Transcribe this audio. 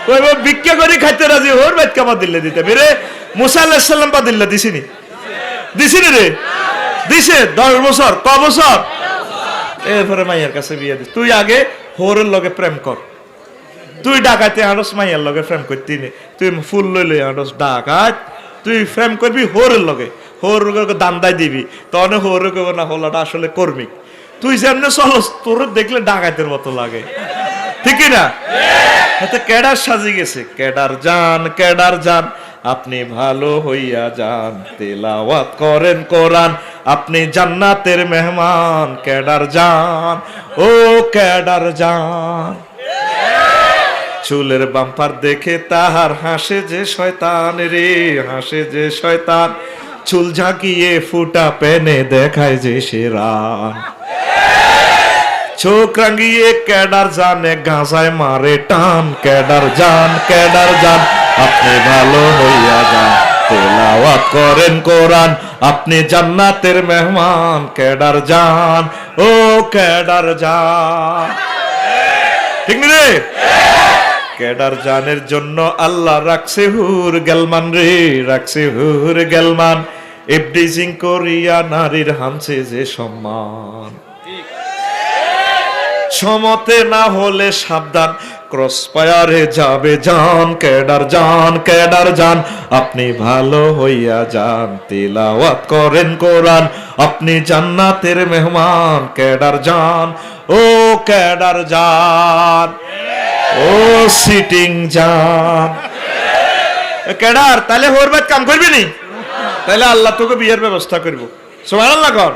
ওই ভিক্ষা করে খাইতে রাজি ওর বাইত কামা দিলে দিতে মেরে মুসা আলাইহিস সালাম পা দিল্লা দিছিনি দিছিনি রে দিছে 10 বছর ক বছর এরপরে মাইয়ার কাছে বিয়ে দিস তুই আগে হোরের লগে প্রেম কর তুই ডাকাতে আড়স মাইয়ার লগে প্রেম করতি নে তুই ফুল লইলে আড়স ডাকাত তুই প্রেম করবি হোরের লগে হোর দান্দাই দিবি তখন হোরে কব না হলাটা আসলে কর্মী তুই যেমনে চলস তোর দেখলে ডাকাতের মতো লাগে ঠিক না হাতে কেডার সাজি গেছে কেডার জান আপনি ভালো হইয়া যান তেলাওয়াত করেন কোরআন আপনি জান্নাতের মেহমান কেডার জান ও কেডার জান চুলের বাম্পার দেখে তাহার হাসে যে শয়তান রে হাসে যে শয়তান চুল ঝাঁকিয়ে ফুটা পেনে দেখায় যে সেরান চোখ রাঙিয়ে কেডার জানে গাঁজায় মারে টান কেডার জান আপনি ভালো হইয়া যান তেলাওয়াত করেন কোরআন আপনি জান্নাতের মেহমান কেডার জান ও কেডার জান ঠিক না রে কেডার জানের জন্য আল্লাহ রাখছে হুর গেলমান রে রাখছে হুর গেলমান এফডিজিং করিয়া নারীর হামছে যে সম্মান সমতে না হলে সাবধান ক্রস ফায়ারে যাবে জান কেডার জান আপনি ভালো হইয়া যান তিলাওয়াত করেন কোরআন আপনি জান্নাতের মেহমান কেডার জান ও কেডার জান ও সিটিং জান কেডার তাহলে হোরবাদ কাম করবি নি তাহলে আল্লাহ তোকে বিয়ের ব্যবস্থা করব সুবহানাল্লাহ কর